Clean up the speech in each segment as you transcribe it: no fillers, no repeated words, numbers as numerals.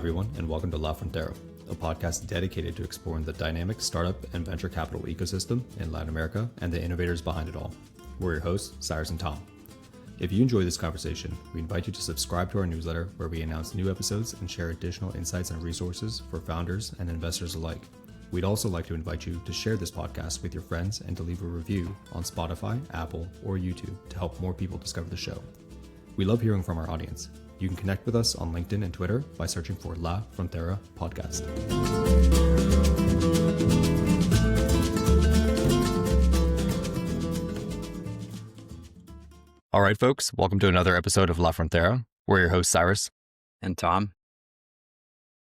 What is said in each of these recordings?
everyone, and welcome to Frontera, a podcast dedicated to exploring the dynamic startup and venture capital ecosystem in Latin America and the innovators behind it all. We're your hosts, Cyrus and Tom. If you enjoy this conversation, we invite you to subscribe to our newsletter where we announce new episodes and share additional insights and resources for founders and investors alike. We'd also like to invite you to share this podcast with your friends and to leave a review on Spotify, Apple, or YouTube to help more people discover the show. We love hearing from our audience. You can connect with us on LinkedIn and Twitter by searching for La Frontera Podcast. All right, folks, welcome to another episode of La Frontera. We're your hosts, Cyrus and Tom.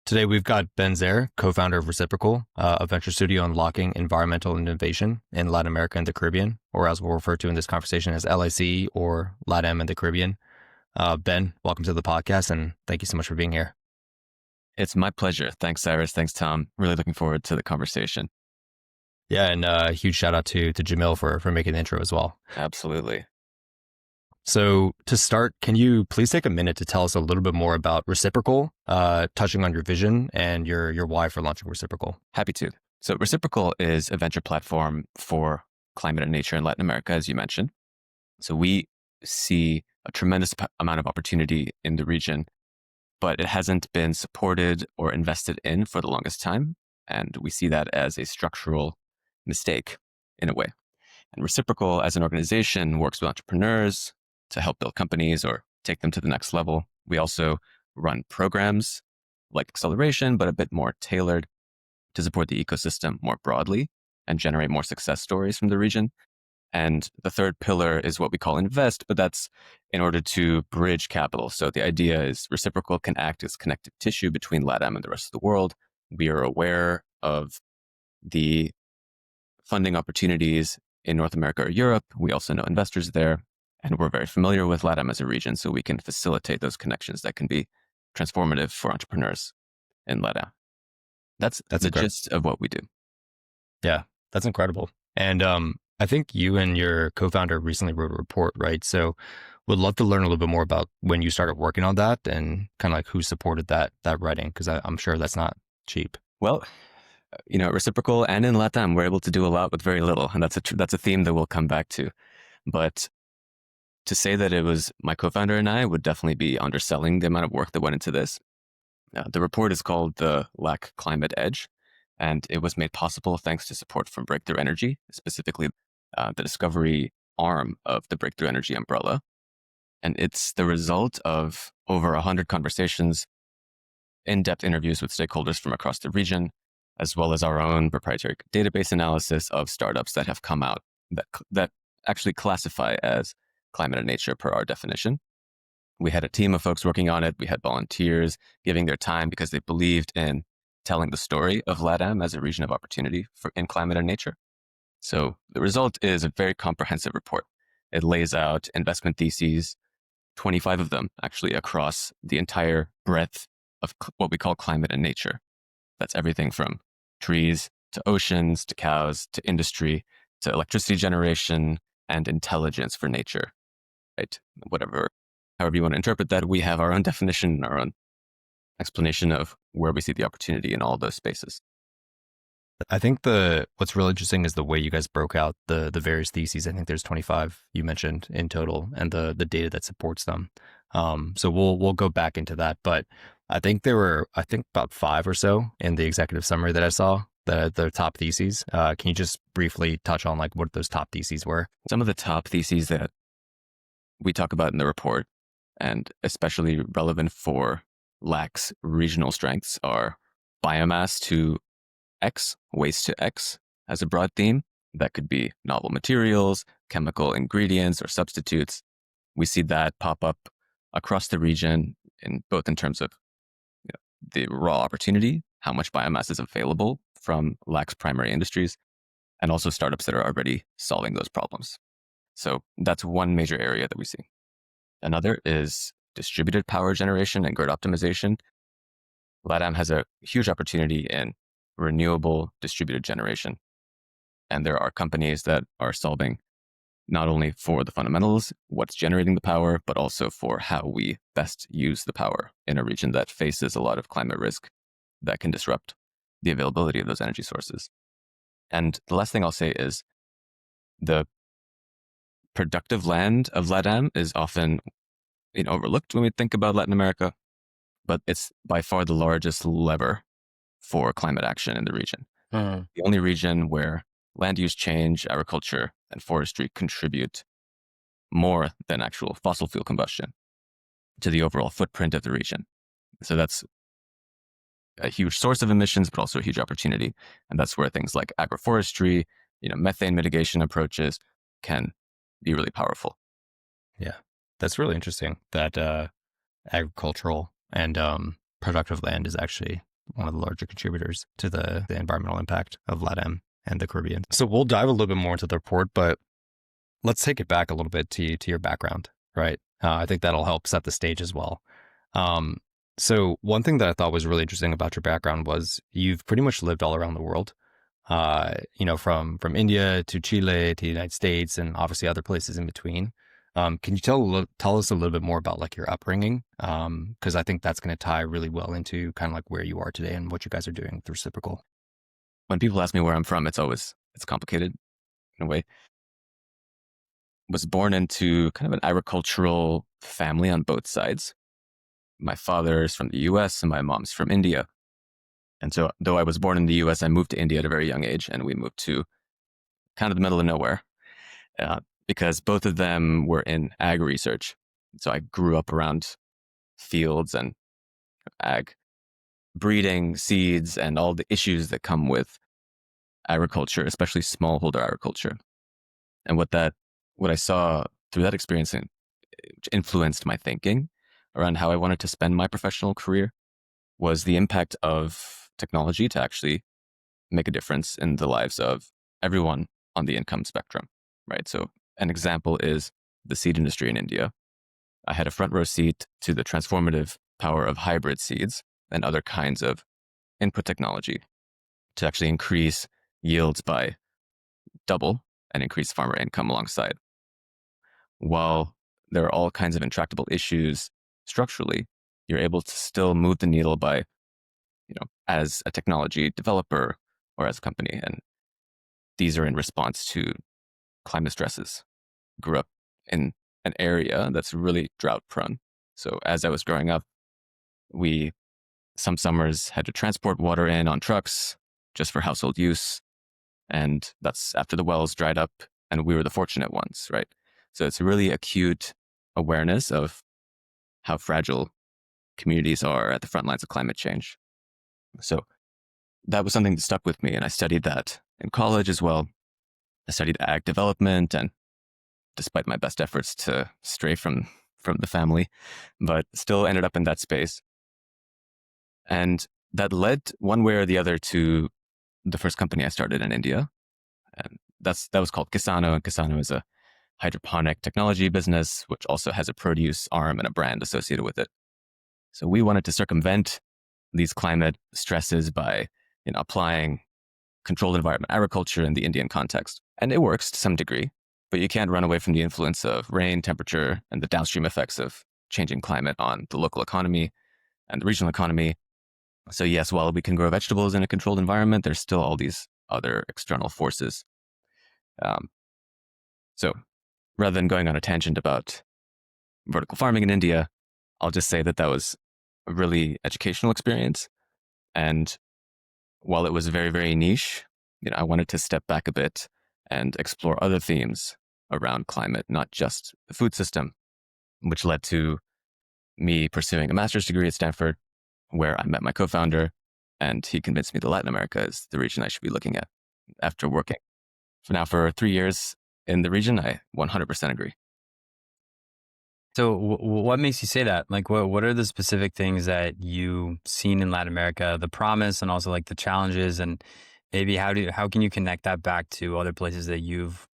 Today, we've got Ben Zehr, co-founder of Reciprocal, a venture studio unlocking environmental innovation in Latin America and the Caribbean, or as we'll refer to in this conversation as LIC or LatAm and the Caribbean. Ben, welcome to the podcast, and thank you so much for being here. It's my pleasure. Thanks, Cyrus. Thanks, Tom. Really looking forward to the conversation. Yeah, and a huge shout out to Jamil for making the intro as well. Absolutely. So to start, can you please take a minute to tell us a little bit more about Reciprocal, touching on your vision and your why for launching Reciprocal? Happy to. So Reciprocal is a venture platform for climate and nature in Latin America, as you mentioned. So we see a tremendous amount of opportunity in the region, but it hasn't been supported or invested in for the longest time. And we see that as a structural mistake in a way. And Reciprocal as an organization works with entrepreneurs to help build companies or take them to the next level. We also run programs like acceleration, but a bit more tailored to support the ecosystem more broadly and generate more success stories from the region. And the third pillar is what we call invest, but that's in order to bridge capital. So the idea is Reciprocal can act as connective tissue between LatAm and the rest of the world. We are aware of the funding opportunities in North America or Europe. We also know investors there, and we're very familiar with LatAm as a region, so we can facilitate those connections that can be transformative for entrepreneurs in LatAm. That's the gist of what we do. Yeah, that's incredible. And I think you and your co-founder recently wrote a report, right? So would love to learn a little bit more about when you started working on that and kind of like who supported that writing, because I'm sure that's not cheap. Well, Reciprocal and in LatAm, we're able to do a lot with very little, and that's a theme that we'll come back to. But to say that it was my co-founder and I would definitely be underselling the amount of work that went into this. The report is called the LatAm Climate Edge, and it was made possible thanks to support from Breakthrough Energy, specifically the discovery arm of the Breakthrough Energy umbrella. And it's the result of over 100 conversations, in-depth interviews with stakeholders from across the region, as well as our own proprietary database analysis of startups that have come out that actually classify as climate and nature per our definition. We had a team of folks working on it. We had volunteers giving their time because they believed in telling the story of LatAm as a region of opportunity in climate and nature. So the result is a very comprehensive report. It lays out investment theses, 25 of them actually across the entire breadth of what we call climate and nature. That's everything from trees to oceans to cows to industry to electricity generation and intelligence for nature, right? However you want to interpret that, we have our own definition, our own explanation of where we see the opportunity in all those spaces. I think what's really interesting is the way you guys broke out the various theses. I think there's 25 you mentioned in total, and the data that supports them. So we'll go back into that, but I think there were about 5 or so in the executive summary that I saw, the top theses. Can you just briefly touch on like what those top theses were? Some of the top theses that we talk about in the report, and especially relevant for LAC's regional strengths, are biomass to X, waste to X as a broad theme. That could be novel materials, chemical ingredients, or substitutes. We see that pop up across the region in terms of the raw opportunity, how much biomass is available from LAC's primary industries, and also startups that are already solving those problems. So that's one major area that we see. Another is distributed power generation and grid optimization. LatAm has a huge opportunity in renewable distributed generation. And there are companies that are solving not only for the fundamentals, what's generating the power, but also for how we best use the power in a region that faces a lot of climate risk that can disrupt the availability of those energy sources. And the last thing I'll say is the productive land of LatAm is often overlooked when we think about Latin America, but it's by far the largest lever for climate action in the region. The only region where land use change, agriculture, and forestry contribute more than actual fossil fuel combustion to the overall footprint of the region. So that's a huge source of emissions, but also a huge opportunity. And that's where things like agroforestry, methane mitigation approaches can be really powerful. Yeah, that's really interesting that agricultural and productive land is actually one of the larger contributors to the environmental impact of LatAm and the Caribbean. So we'll dive a little bit more into the report, but let's take it back a little bit to your background, right? I think that'll help set the stage as well. So one thing that I thought was really interesting about your background was you've pretty much lived all around the world, from India to Chile to the United States and obviously other places in between. Can you tell us a little bit more about like your upbringing? Because I think that's going to tie really well into kind of like where you are today and what you guys are doing with Reciprocal. When people ask me where I'm from, it's complicated in a way. Was born into kind of an agricultural family on both sides. My father's from the US and my mom's from India. And so though I was born in the US, I moved to India at a very young age, and we moved to kind of the middle of nowhere. Because both of them were in ag research. So I grew up around fields and ag breeding, seeds, and all the issues that come with agriculture, especially smallholder agriculture. And what I saw through that experience, which influenced my thinking around how I wanted to spend my professional career, was the impact of technology to actually make a difference in the lives of everyone on the income spectrum, right? So an example is the seed industry in India. I had a front row seat to the transformative power of hybrid seeds and other kinds of input technology to actually increase yields by double and increase farmer income alongside. While there are all kinds of intractable issues structurally, you're able to still move the needle by, as a technology developer or as a company. And these are in response to climate stresses. Grew up in an area that's really drought prone. So as I was growing up, we some summers had to transport water in on trucks just for household use. And that's after the wells dried up and we were the fortunate ones, right? So it's a really acute awareness of how fragile communities are at the front lines of climate change. So that was something that stuck with me. And I studied that in college as well. I studied ag development, and despite my best efforts to stray from the family, but still ended up in that space. And that led one way or the other to the first company I started in India. And that was called Kisano. And Kisano is a hydroponic technology business, which also has a produce arm and a brand associated with it. So we wanted to circumvent these climate stresses by applying controlled environment agriculture in the Indian context. And it works to some degree, but you can't run away from the influence of rain, temperature, and the downstream effects of changing climate on the local economy and the regional economy. So yes, while we can grow vegetables in a controlled environment, there's still all these other external forces. So rather than going on a tangent about vertical farming in India, I'll just say that was a really educational experience. And while it was very, very niche, I wanted to step back a bit and explore other themes around climate, not just the food system, which led to me pursuing a master's degree at Stanford, where I met my co-founder, and he convinced me that Latin America is the region I should be looking at after working. For 3 years in the region, I 100% agree. So what makes you say that? Like, what are the specific things that you've seen in Latin America, the promise and also like the challenges, and maybe how can you connect that back to other places that you've,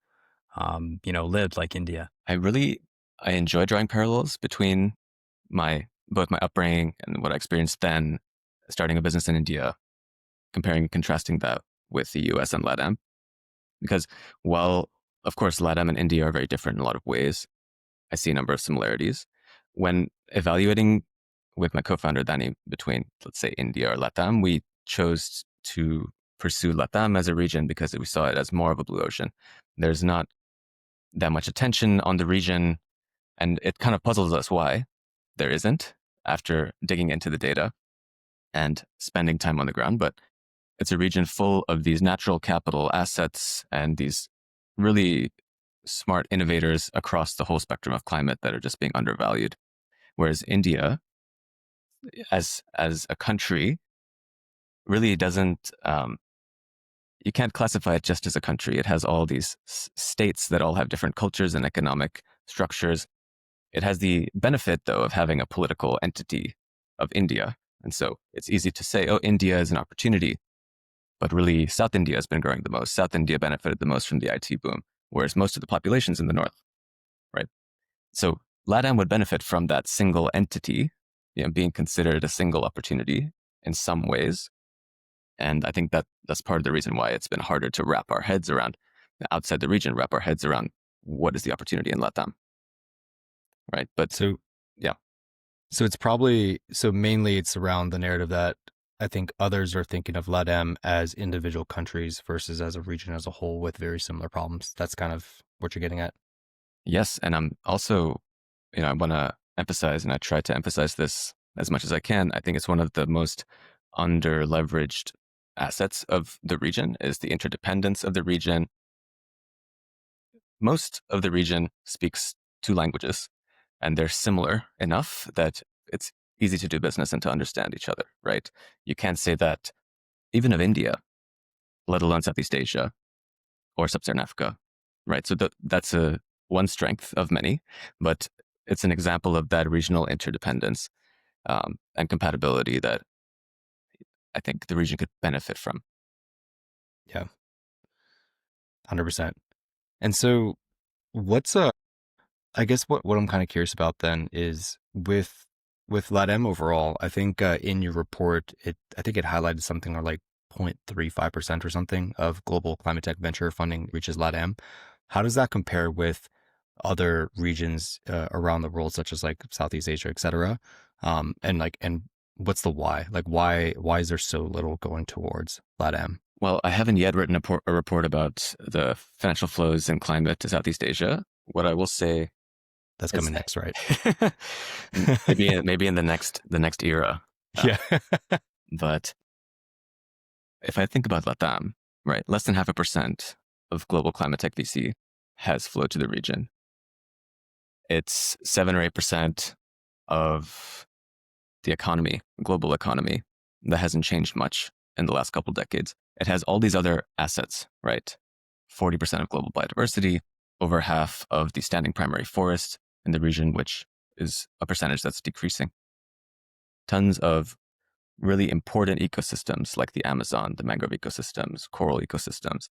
lived, like India? I enjoy drawing parallels between both my upbringing and what I experienced then starting a business in India, comparing and contrasting that with the US and LatAm. Because while of course, LatAm and India are very different in a lot of ways. I see a number of similarities. When evaluating with my co-founder, Danny, between, let's say, India or LatAm, we chose to pursue LatAm as a region because we saw it as more of a blue ocean. There's not that much attention on the region, and it kind of puzzles us why there isn't after digging into the data and spending time on the ground. But it's a region full of these natural capital assets and these really smart innovators across the whole spectrum of climate that are just being undervalued. Whereas India, as a country, really doesn't, you can't classify it just as a country. It has all these states that all have different cultures and economic structures. It has the benefit, though, of having a political entity of India. And so it's easy to say, oh, India is an opportunity. But really, South India has been growing the most. South India benefited the most from the IT boom, whereas most of the population's in the north, right? So LatAm would benefit from that single entity, being considered a single opportunity in some ways. And I think that's part of the reason why it's been harder to wrap our heads around, outside the region, wrap our heads around what is the opportunity in LatAm, right? But So yeah. So mainly it's around the narrative that I think others are thinking of LatAm as individual countries versus as a region as a whole with very similar problems. That's kind of what you're getting at. Yes. And I'm also, I want to emphasize, and I try to emphasize this as much as I can. I think it's one of the most under-leveraged assets of the region is the interdependence of the region. Most of the region speaks two languages, and they're similar enough that it's easy to do business and to understand each other, right? You can't say that even of India, let alone Southeast Asia or Sub-Saharan Africa, right? So that's one strength of many, but it's an example of that regional interdependence and compatibility that I think the region could benefit from. Yeah, 100%. And so I guess what I'm kind of curious about then is with LatAm overall, I think in your report, I think it highlighted something like 0.35% or something of global climate tech venture funding reaches LatAm. How does that compare with other regions around the world, such as like Southeast Asia, et cetera? And what's the why? Like why is there so little going towards LatAm? Well, I haven't yet written a report about the financial flows in climate to Southeast Asia. What I will say, that's coming next, right? maybe in the next era. Yeah. But if I think about LatAm, right, less than 0.5% of global climate tech VC has flowed to the region. It's 7 or 8% of the economy, global economy, that hasn't changed much in the last couple decades. It has all these other assets, right? 40% of global biodiversity, over half of the standing primary forest in the region, which is a percentage that's decreasing. Tons of really important ecosystems like the Amazon, the mangrove ecosystems, coral ecosystems.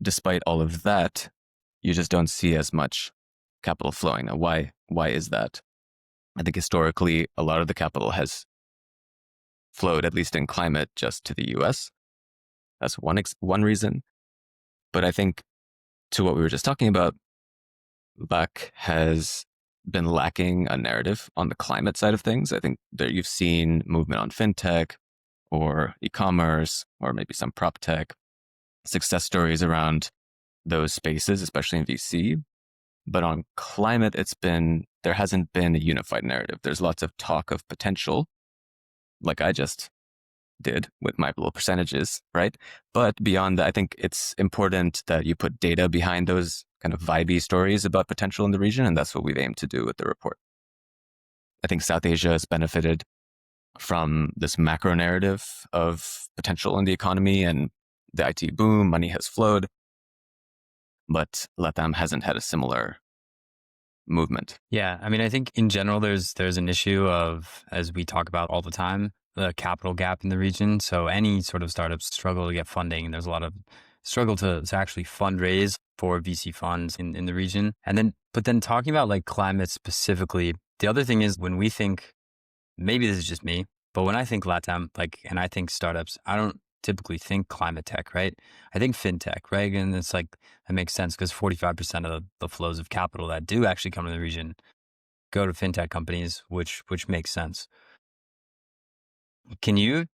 Despite all of that, you just don't see as much capital flowing. Now, why is that? I think historically, a lot of the capital has flowed, at least in climate, just to the US. That's one reason. But I think to what we were just talking about, LAC has been lacking a narrative on the climate side of things. I think that you've seen movement on fintech or e-commerce or maybe some prop tech, success stories around those spaces, especially in VC. But on climate, there hasn't been a unified narrative. There's lots of talk of potential, like I just did with my little percentages, right? But beyond that, I think it's important that you put data behind those kind of vibey stories about potential in the region, and that's what we've aimed to do with the report. I think South Asia has benefited from this macro narrative of potential in the economy and the IT boom, money has flowed, but LatAm hasn't had a similar movement. Yeah, I mean, I think in general, there's an issue of, as we talk about all the time, the capital gap in the region. So any sort of startups struggle to get funding, and there's a lot of struggle to actually fundraise for VC funds in the region. But then talking about like climate specifically, the other thing is when we think, maybe this is just me, but when I think LatAm, and I think startups, I don't typically think climate tech, right? I think fintech, right? And it's like, that makes sense because 45% of the flows of capital that do actually come to the region go to fintech companies, which makes sense. Can you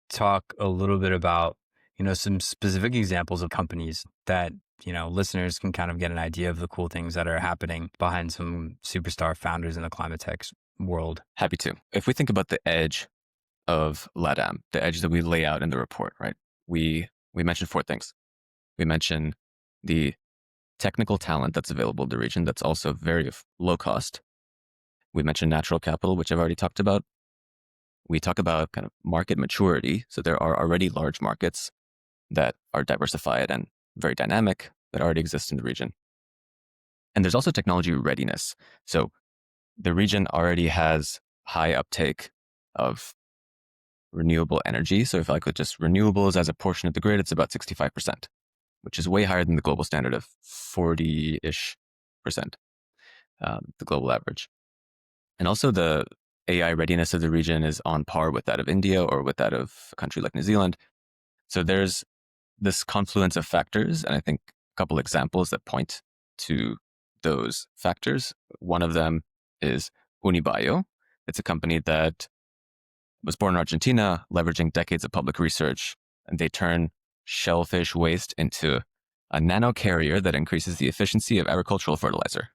talk a little bit about, some specific examples of companies that, listeners can kind of get an idea of the cool things that are happening behind some superstar founders in the climate tech world? Happy to. If we think about the edge of LatAm, the edge that we lay out in the report, right? We mentioned four things. We mentioned the technical talent that's available in the region that's also very low cost. We mentioned natural capital, which I've already talked about. We talk about kind of market maturity. So there are already large markets that are diversified and very dynamic that already exist in the region. And there's also technology readiness. So the region already has high uptake of renewable energy. So if I could just renewables as a portion of the grid, it's about 65%, which is way higher than the global standard of 40-ish percent, the global average. And also the AI readiness of the region is on par with that of India or with that of a country like New Zealand. So there's this confluence of factors, and I think a couple examples that point to those factors. One of them is Unibio. It's a company that was born in Argentina, leveraging decades of public research, and they turn shellfish waste into a nano carrier that increases the efficiency of agricultural fertilizer,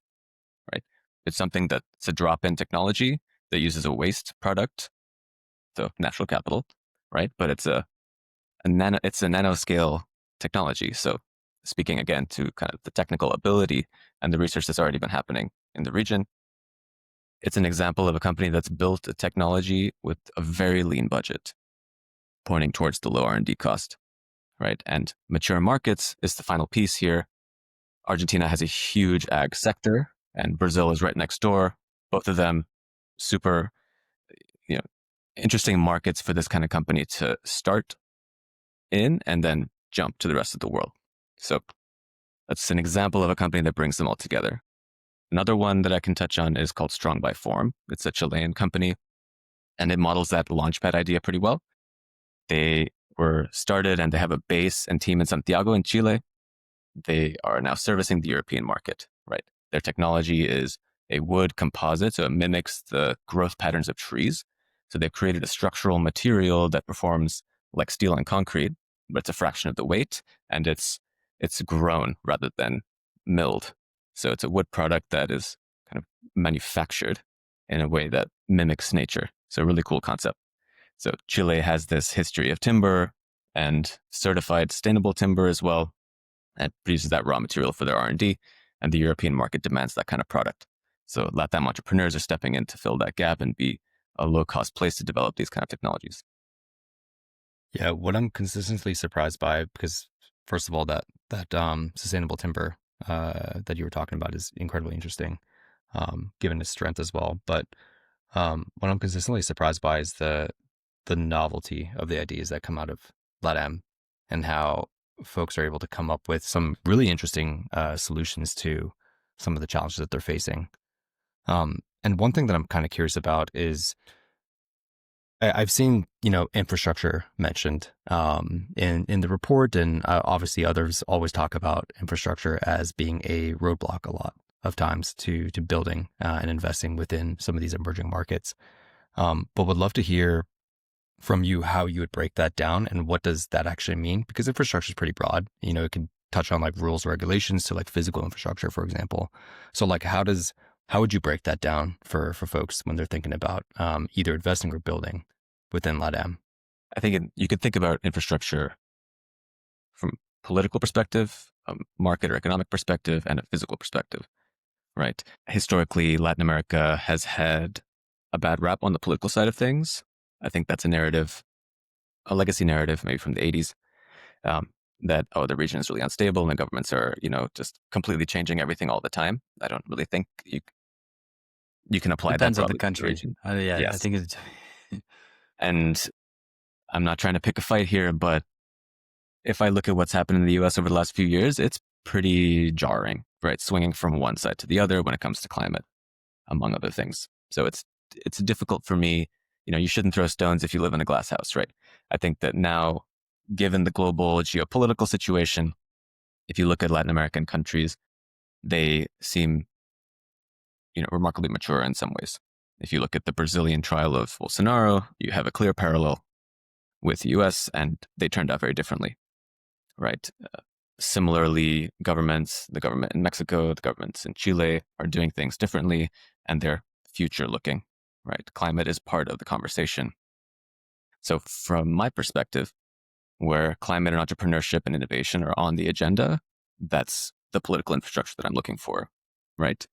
right? It's something that's a drop-in technology that uses a waste product, so natural capital, right? But it's a nanoscale technology. So speaking again to kind of the technical ability and the research that's already been happening in the region, it's an example of a company that's built a technology with a very lean budget, pointing towards the low R&D cost, right? And mature markets is the final piece here. Argentina has a huge ag sector, and Brazil is right next door. Both of them super, interesting markets for this kind of company to start in and then jump to the rest of the world. So that's an example of a company that brings them all together. Another one that I can touch on is called Strong by Form. It's a Chilean company, and it models that launchpad idea pretty well. They were started and they have a base and team in Santiago in Chile. They are now servicing the European market, right? Their technology is a wood composite, so it mimics the growth patterns of trees. So they've created a structural material that performs like steel and concrete, but it's a fraction of the weight, and it's grown rather than milled. So it's a wood product that is kind of manufactured in a way that mimics nature. So a really cool concept. So Chile has this history of timber and certified sustainable timber as well, and produces that raw material for their R&D, and the European market demands that kind of product. So LatAm entrepreneurs are stepping in to fill that gap and be a low-cost place to develop these kind of technologies. Yeah, what I'm consistently surprised by, because first of all, that sustainable timber that you were talking about is incredibly interesting, given its strength as well. But what I'm consistently surprised by is the novelty of the ideas that come out of LatAm and how folks are able to come up with some really interesting solutions to some of the challenges that they're facing. And one thing that I'm kind of curious about is I've seen, infrastructure mentioned in the report, and obviously others always talk about infrastructure as being a roadblock a lot of times to building and investing within some of these emerging markets. But would love to hear from you how you would break that down and what does that actually mean? Because infrastructure is pretty broad. It can touch on like rules, regulations to like physical infrastructure, for example. So like how would you break that down for folks when they're thinking about either investing or building within LatAm? I think you could think about infrastructure from political perspective, a market or economic perspective, and a physical perspective, right? Historically, Latin America has had a bad rap on the political side of things. I think that's a legacy narrative, maybe from the 80s, that, the region is really unstable and the governments are, just completely changing everything all the time. I don't really think you can apply that Depends on the broadly to the country. region. Yeah, I Yes. think it's And I'm not trying to pick a fight here, but if I look at what's happened in the US over the last few years, it's pretty jarring, right? Swinging from one side to the other when it comes to climate, among other things. So it's difficult for me you shouldn't throw stones if you live in a glass house, right? I think that now, given the global geopolitical situation, if you look at Latin American countries, they seem, remarkably mature in some ways. If you look at the Brazilian trial of Bolsonaro, you have a clear parallel with the US, and they turned out very differently, right? Similarly, the government in Mexico, the governments in Chile are doing things differently, and they're future looking, right? Climate is part of the conversation. So from my perspective, where climate and entrepreneurship and innovation are on the agenda, that's the political infrastructure that I'm looking for, right?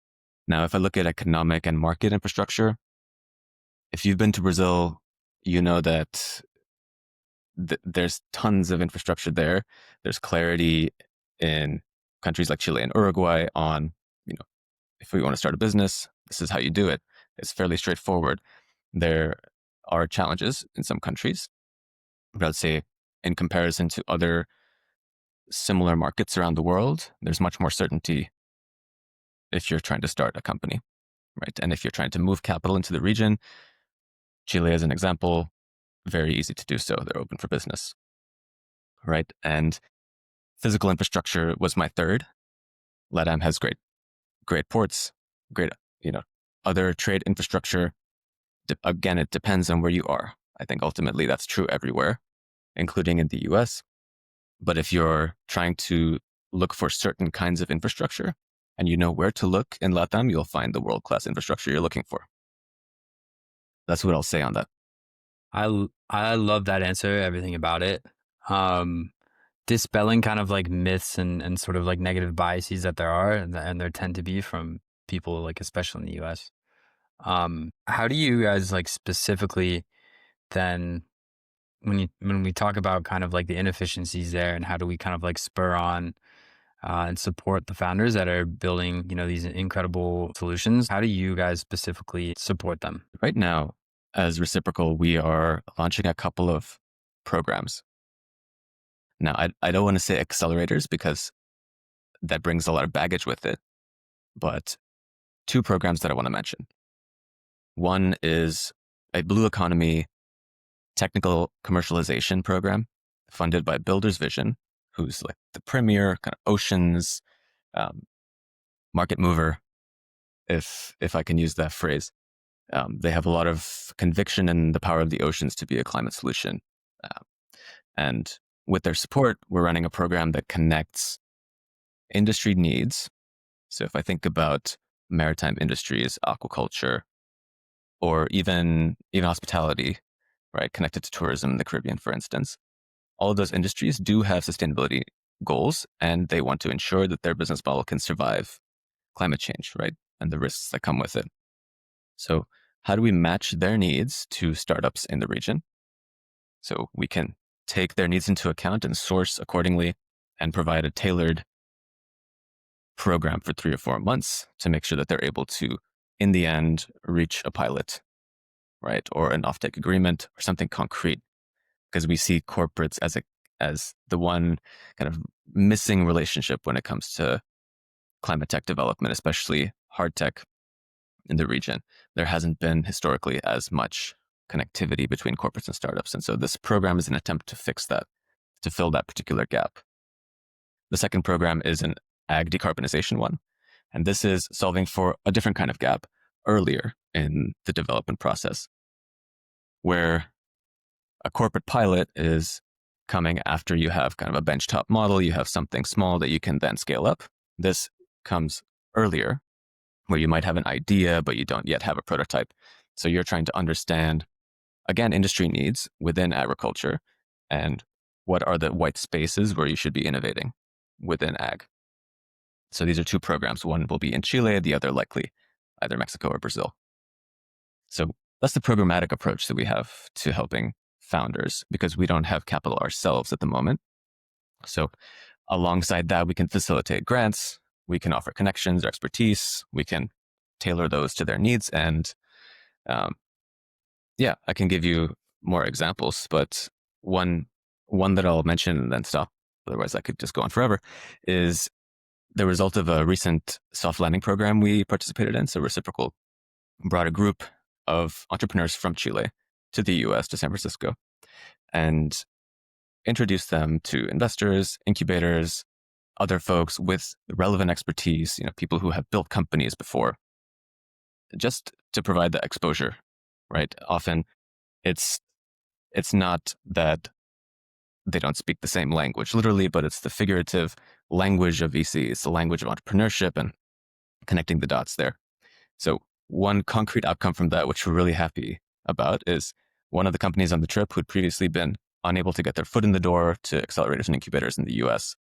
Now, if I look at economic and market infrastructure, if you've been to Brazil, you know that there's tons of infrastructure there. There's clarity in countries like Chile and Uruguay on, if we want to start a business, this is how you do it. It's fairly straightforward. There are challenges in some countries, but I'd say in comparison to other similar markets around the world, there's much more certainty if you're trying to start a company, right? And if you're trying to move capital into the region, Chile as an example, very easy to do so. They're open for business, right? And physical infrastructure was my third. LatAm has great ports, great, other trade infrastructure. Again, it depends on where you are. I think ultimately that's true everywhere, including in the US. But if you're trying to look for certain kinds of infrastructure and you know where to look in LatAm, you'll find the world-class infrastructure you're looking for. That's what I'll say on that. I love that answer, everything about it. Dispelling kind of like myths and sort of like negative biases that there are, and there tend to be from people like, especially in the US. How do you guys like specifically then, when we talk about kind of like the inefficiencies there, and how do we kind of like spur on and support the founders that are building, these incredible solutions? How do you guys specifically support them? Right now, as Reciprocal, we are launching a couple of programs. Now, I don't want to say accelerators because that brings a lot of baggage with it, but two programs that I want to mention. One is a blue economy technical commercialization program funded by Builders Vision, who's like the premier kind of oceans market mover, if I can use that phrase. They have a lot of conviction in the power of the oceans to be a climate solution. And with their support, we're running a program that connects industry needs. So if I think about maritime industries, aquaculture, or even hospitality, right, connected to tourism in the Caribbean, for instance, all of those industries do have sustainability goals, and they want to ensure that their business model can survive climate change, right, and the risks that come with it. So how do we match their needs to startups in the region so we can take their needs into account and source accordingly and provide a tailored program for 3 or 4 months to make sure that they're able to, in the end, reach a pilot, right, or an offtake agreement or something concrete? Because we see corporates as the one kind of missing relationship when it comes to climate tech development, especially hard tech in the region. There hasn't been historically as much connectivity between corporates and startups. And so this program is an attempt to fix that, to fill that particular gap. The second program is an ag decarbonization one. And this is solving for a different kind of gap earlier in the development process, where a corporate pilot is coming after you have kind of a benchtop model, you have something small that you can then scale up. This comes earlier, where you might have an idea, but you don't yet have a prototype. So you're trying to understand, again, industry needs within agriculture and what are the white spaces where you should be innovating within ag. So these are two programs. One will be in Chile, the other likely either Mexico or Brazil. So that's the programmatic approach that we have to helping founders, because we don't have capital ourselves at the moment. So alongside that, we can facilitate grants, we can offer connections or expertise, we can tailor those to their needs. And I can give you more examples, but one that I'll mention and then stop, otherwise I could just go on forever, is the result of a recent soft landing program we participated in. So Reciprocal brought a group of entrepreneurs from Chile to the US, to San Francisco, and introduce them to investors, incubators, other folks with relevant expertise, people who have built companies before, just to provide the exposure, right? Often it's not that they don't speak the same language literally, but it's the figurative language of VC. It's the language of entrepreneurship and connecting the dots there. So one concrete outcome from that, which we're really happy about, is one of the companies on the trip who'd previously been unable to get their foot in the door to accelerators and incubators in the US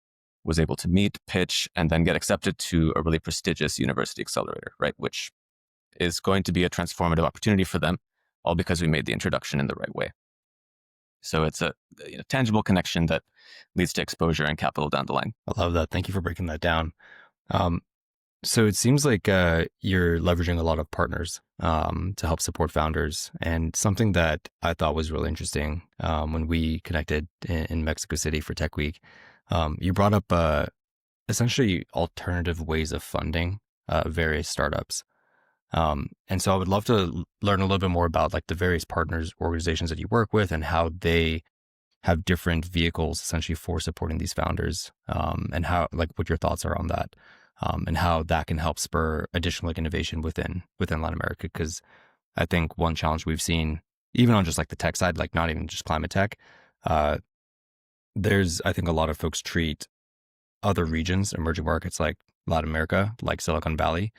was able to meet, pitch, and then get accepted to a really prestigious university accelerator, right? Which is going to be a transformative opportunity for them, all because we made the introduction in the right way. So it's a tangible connection that leads to exposure and capital down the line. I love that. Thank you for breaking that down. So it seems like you're leveraging a lot of partners to help support founders. And something that I thought was really interesting when we connected in Mexico City for Tech Week, you brought up essentially alternative ways of funding various startups. And so I would love to learn a little bit more about like the various partners, organizations that you work with, and how they have different vehicles essentially for supporting these founders, and how, like, what your thoughts are on that, and how that can help spur additional like innovation within Latin America. Because I think one challenge we've seen, even on just like the tech side, like not even just climate tech, there's, I think, a lot of folks treat other regions, emerging markets like Latin America, like Silicon Valley,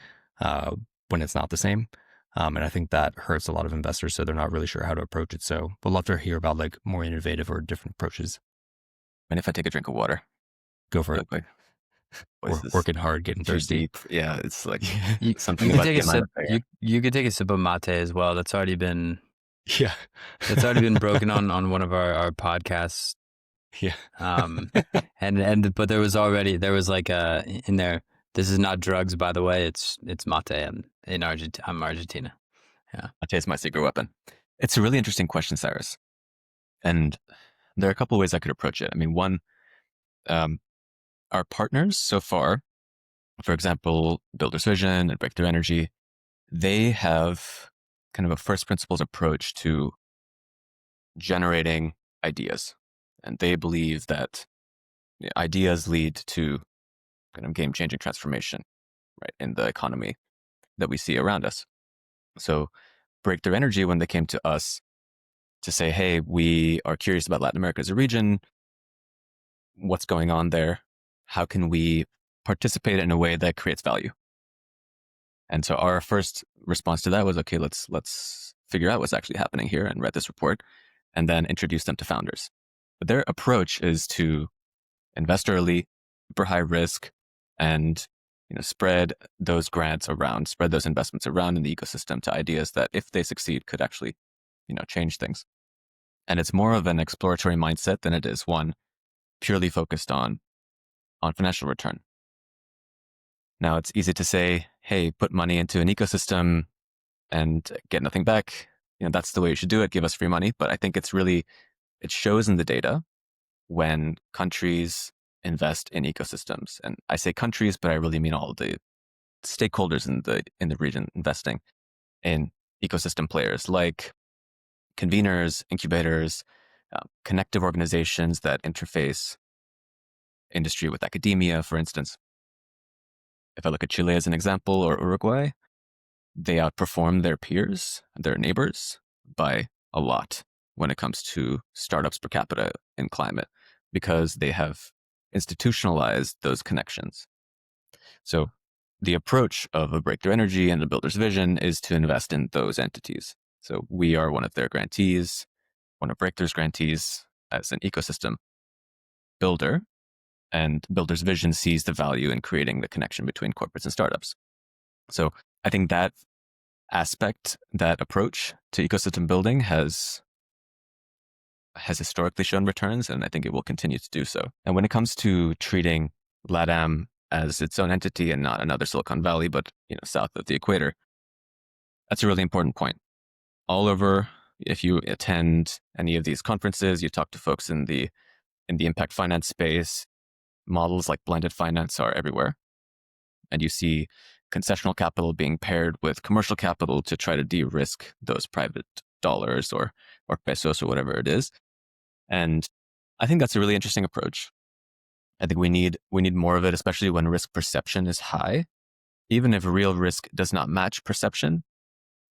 when it's not the same. And I think that hurts a lot of investors, so they're not really sure how to approach it. So we'd love to hear about like more innovative or different approaches. And if I take a drink of water, Go for it. like, Working hard, getting too thirsty. deep. Yeah, it's like You something could about take the a sip. amount You could take a sip of mate as well. That's already been Yeah. broken on one of our podcasts. Yeah. And but there was like in there. This is not drugs, by the way. It's mate. I'm Argentina. Yeah. Mate is my secret weapon. It's a really interesting question, Cyrus. And there are a couple of ways I could approach it. I mean, one, our partners so far, for example, Builders Vision and Breakthrough Energy, they have kind of a first principles approach to generating ideas. And they believe that ideas lead to kind of game-changing transformation, right, in the economy that we see around us. So Breakthrough Energy, when they came to us to say, hey, we are curious about Latin America as a region, what's going on there? How can we participate in a way that creates value? And so our first response to that was, okay, let's figure out what's actually happening here and read this report, and then introduce them to founders. But their approach is to invest early, super high risk, and spread those grants around, spread those investments around in the ecosystem to ideas that, if they succeed, could actually change things. And it's more of an exploratory mindset than it is one purely focused on financial return. Now, it's easy to say, hey, put money into an ecosystem and get nothing back. That's the way you should do it. Give us free money. But I think it shows in the data when countries invest in ecosystems. And I say countries, but I really mean all the stakeholders in the region investing in ecosystem players like conveners, incubators, connective organizations that interface industry with academia, for instance. If I look at Chile as an example, or Uruguay, they outperform their peers, their neighbors, by a lot when it comes to startups per capita in climate, because they have institutionalized those connections. So the approach of a Breakthrough Energy and a Builder's Vision is to invest in those entities. So we are one of their grantees, one of Breakthrough's grantees as an ecosystem builder, and Builder's Vision sees the value in creating the connection between corporates and startups. So I think that aspect, that approach to ecosystem building has historically shown returns, and I think it will continue to do so. And when it comes to treating LatAm as its own entity and not another Silicon Valley, but south of the equator, that's a really important point. All over, if you attend any of these conferences, you talk to folks in the impact finance space, models like blended finance are everywhere. And you see concessional capital being paired with commercial capital to try to de-risk those private dollars or pesos or whatever it is. And I think that's a really interesting approach. I think we need more of it, especially when risk perception is high. Even if real risk does not match perception,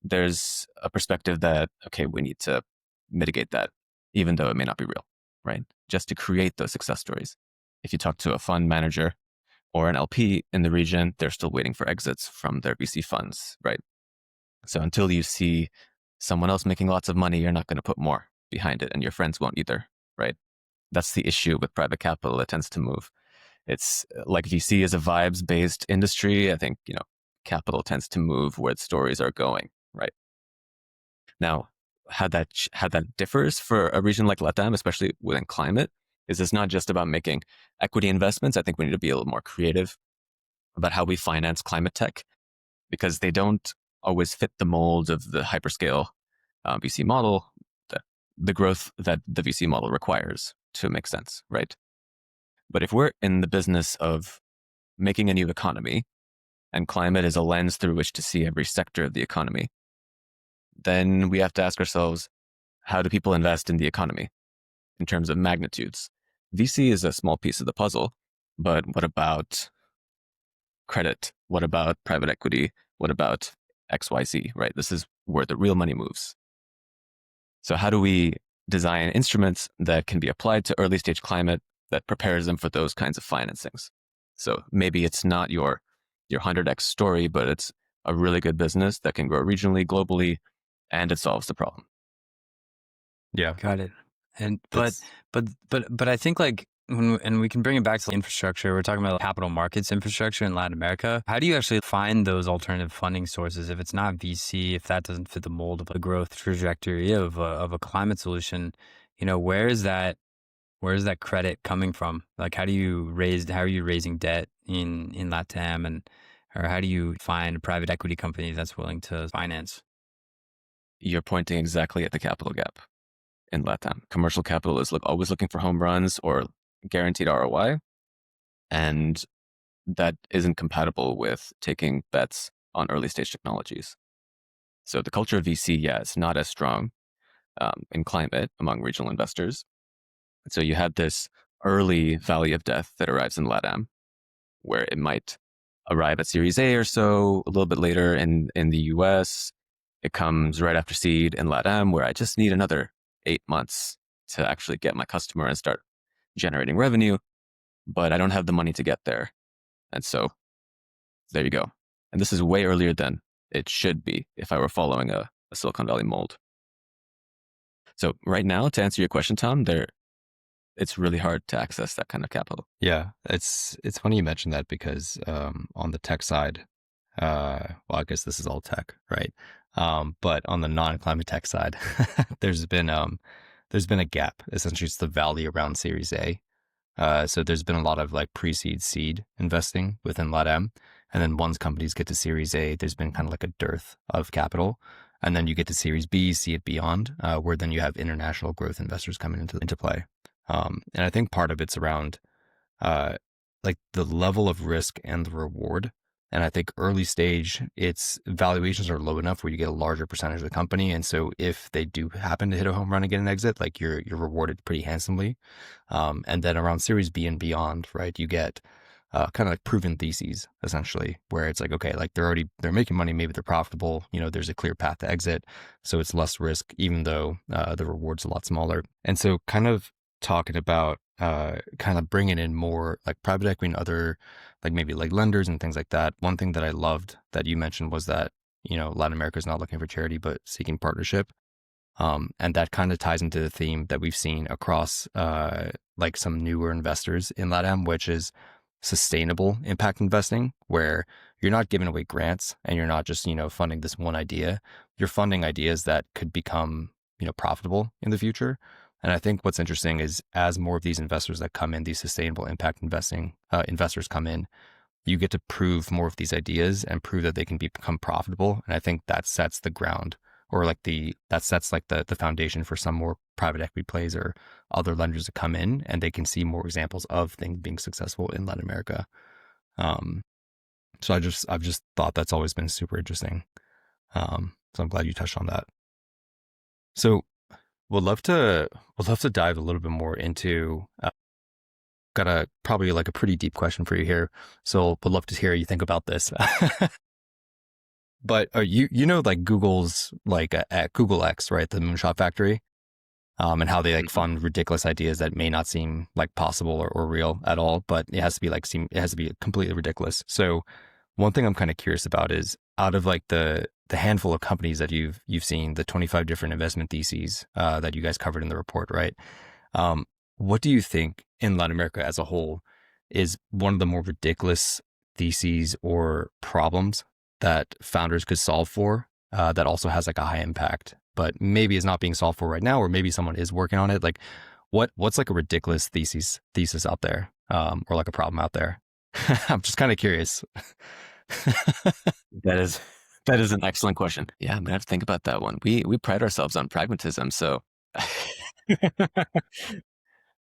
there's a perspective that, okay, we need to mitigate that, even though it may not be real, right? Just to create those success stories. If you talk to a fund manager or an LP in the region, they're still waiting for exits from their VC funds, right? So until you see someone else making lots of money, you're not going to put more behind it, and your friends won't either, right? That's the issue with private capital. It tends to move. It's like VC is a vibes-based industry. I think, capital tends to move where the stories are going, right? Now, how that differs for a region like LatAm, especially within climate, is it's not just about making equity investments. I think we need to be a little more creative about how we finance climate tech, because they don't always fit the mold of the hyperscale VC model, the growth that the VC model requires to make sense, right? But if we're in the business of making a new economy, and climate is a lens through which to see every sector of the economy, then we have to ask ourselves, how do people invest in the economy in terms of magnitudes? VC is a small piece of the puzzle, but what about credit? What about private equity? What about XYZ, right? This is where the real money moves. So how do we design instruments that can be applied to early stage climate that prepares them for those kinds of financings? So maybe it's not your 100x story, but it's a really good business that can grow regionally, globally, and it solves the problem. Yeah, got it. And but I think and we can bring it back to infrastructure. We're talking about capital markets infrastructure in Latin America. How do you actually find those alternative funding sources if it's not VC, if that doesn't fit the mold of a growth trajectory of a climate solution? Where is that credit coming from? Like, how are you raising debt in LatAm, or how do you find a private equity company that's willing to finance? You're pointing exactly at the capital gap in LatAm. Commercial capital is always looking for home runs or guaranteed ROI, and that isn't compatible with taking bets on early stage technologies. So the culture of VC, it's not as strong in climate among regional investors. So you had this early valley of death that arrives in LatAm, where it might arrive at Series A or so, a little bit later in the US. It comes right after seed in LatAm, where I just need another 8 months to actually get my customer and start generating revenue, but I don't have the money to get there. And so there you go. And this is way earlier than it should be if I were following a Silicon Valley mold. So right now, to answer your question, Tom, it's really hard to access that kind of capital. Yeah, it's funny you mentioned that because on the tech side, well, I guess this is all tech, right? But on the non-climate tech side, there's been a gap. Essentially, it's the valley around Series A. So there's been a lot of like pre-seed seed investing within LatAm. And then once companies get to Series A, there's been kind of like a dearth of capital. And then you get to Series B, see it beyond, where then you have international growth investors coming into play. And I think part of it's around like the level of risk and the reward. And I think early stage, its valuations are low enough where you get a larger percentage of the company. And so if they do happen to hit a home run and get an exit, like you're rewarded pretty handsomely. And then around Series B and beyond, right, you get kind of like proven theses, essentially, where it's like, okay, like they're making money, maybe they're profitable, there's a clear path to exit. So it's less risk, even though the reward's a lot smaller. And so kind of talking about kind of bringing in more like private equity and other like maybe like lenders and things like that. One thing that I loved that you mentioned was that, Latin America is not looking for charity, but seeking partnership. And that kind of ties into the theme that we've seen across like some newer investors in LatAm, which is sustainable impact investing, where you're not giving away grants and you're not just, funding this one idea. You're funding ideas that could become, profitable in the future. And I think what's interesting is as more of these investors that come in, these sustainable impact investing investors come in, you get to prove more of these ideas and prove that they can become profitable. And I think that sets the ground, or like the foundation for some more private equity plays or other lenders to come in, and they can see more examples of things being successful in Latin America. So I've just thought that's always been super interesting. So I'm glad you touched on that. So would love to dive a little bit more into got a probably like a pretty deep question for you here. So would love to hear you think about this. But are you know like Google's like at Google X, right? The moonshot factory. And how they like Mhm. fund ridiculous ideas that may not seem like possible or real at all, but it has to be it has to be completely ridiculous. So one thing I'm kind of curious about is out of like the handful of companies that you've seen, the 25 different investment theses that you guys covered in the report, right? Um, what do you think in Latin America as a whole is one of the more ridiculous theses or problems that founders could solve for that also has like a high impact, but maybe is not being solved for right now, or maybe someone is working on it? Like, what's like a ridiculous thesis out there, or like a problem out there? I'm just kind of curious. That is that is an excellent question. Yeah, I'm gonna have to think about that one. We pride ourselves on pragmatism, so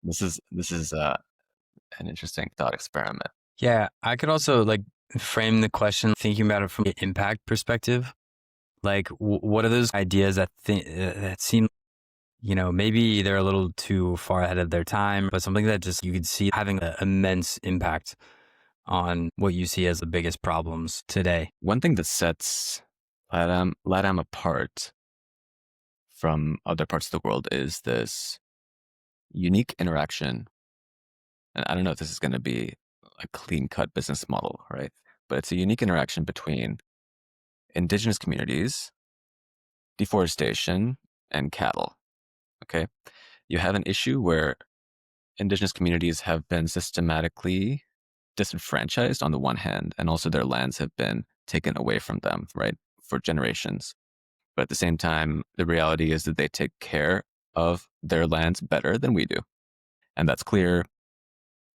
this is an interesting thought experiment. Yeah, I could also like frame the question thinking about it from an impact perspective. Like, what are those ideas that seem, maybe they're a little too far ahead of their time, but something that just you could see having an immense impact on what you see as the biggest problems today. One thing that sets LatAm apart from other parts of the world is this unique interaction. And I don't know if this is going to be a clean-cut business model, right? But it's a unique interaction between indigenous communities, deforestation, and cattle. Okay. You have an issue where indigenous communities have been systematically disenfranchised on the one hand, and also their lands have been taken away from them, right, for generations. But at the same time, the reality is that they take care of their lands better than we do. And that's clear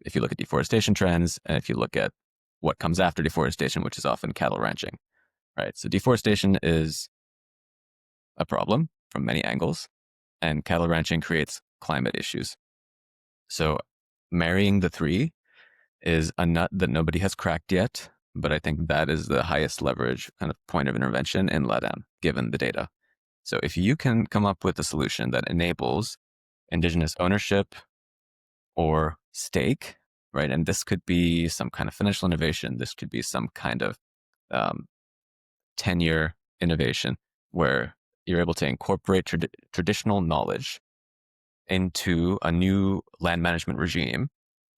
if you look at deforestation trends and if you look at what comes after deforestation, which is often cattle ranching, right? So deforestation is a problem from many angles, and cattle ranching creates climate issues. So marrying the three is a nut that nobody has cracked yet, but I think that is the highest leverage kind of point of intervention in LatAm, given the data. So if you can come up with a solution that enables indigenous ownership or stake, right? And this could be some kind of financial innovation. This could be some kind of um, tenure innovation where you're able to incorporate traditional knowledge into a new land management regime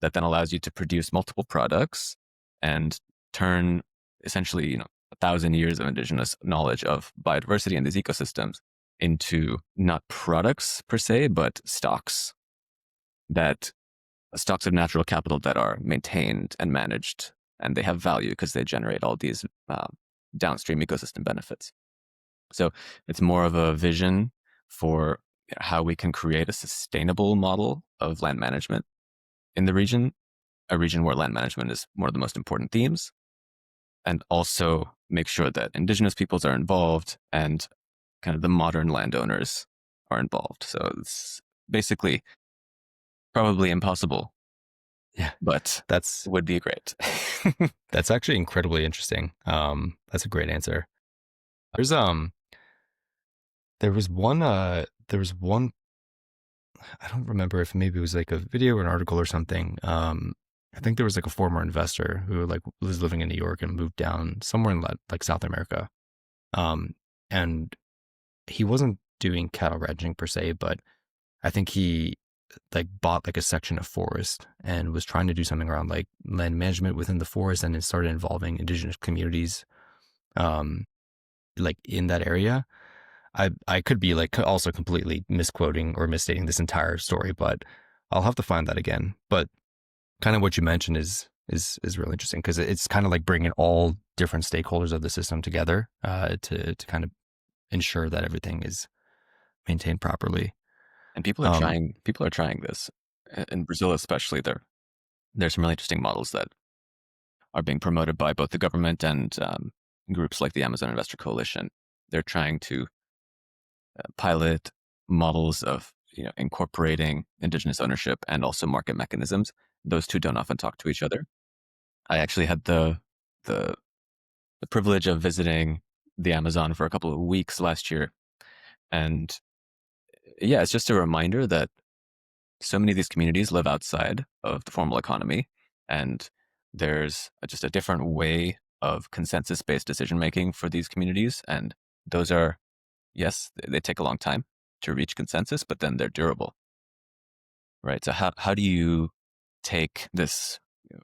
that then allows you to produce multiple products and turn essentially, 1,000 years of indigenous knowledge of biodiversity in these ecosystems into not products per se, but stocks of natural capital that are maintained and managed, and they have value because they generate all these downstream ecosystem benefits. So it's more of a vision for how we can create a sustainable model of land management in the region, a region where land management is one of the most important themes, and also make sure that indigenous peoples are involved and kind of the modern landowners are involved. So it's basically probably impossible, Yeah, but that's would be great. that's actually incredibly interesting. That's a great answer. There's there was one I don't remember if maybe it was like a video or an article or something. I think there was like a former investor who like was living in New York and moved down somewhere in like South America. Um, and he wasn't doing cattle ranching per se, but I think he like bought like a section of forest and was trying to do something around like land management within the forest, and it started involving indigenous communities, um, like in that area. I could be like also completely misquoting or misstating this entire story, but I'll have to find that again. But kind of what you mentioned is really interesting because it's kind of like bringing all different stakeholders of the system together to kind of ensure that everything is maintained properly. And people are Um, trying. People are trying this in Brazil, especially. There's some really interesting models that are being promoted by both the government and groups like the Amazon Investor Coalition. They're trying to pilot models of incorporating indigenous ownership and also market mechanisms. Those two don't often talk to each other. I actually had the privilege of visiting the Amazon for a couple of weeks last year, and yeah, it's just a reminder that so many of these communities live outside of the formal economy, and there's just a different way of consensus-based decision-making for these communities. And those are, yes, they take a long time to reach consensus, but then they're durable, right? So how do you take this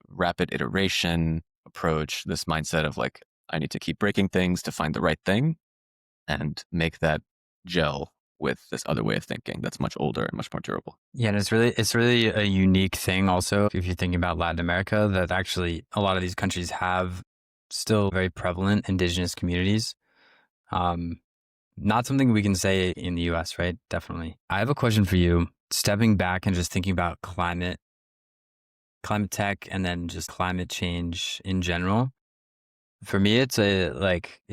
rapid iteration approach, this mindset of like, I need to keep breaking things to find the right thing, and make that gel with this other way of thinking that's much older and much more durable? Yeah, and it's really a unique thing also if you're thinking about Latin America, that actually a lot of these countries have still very prevalent indigenous communities. Um, Not something we can say in the US, right? Definitely. I have a question for you. Stepping back and just thinking about climate tech, and then just climate change in general. For me, it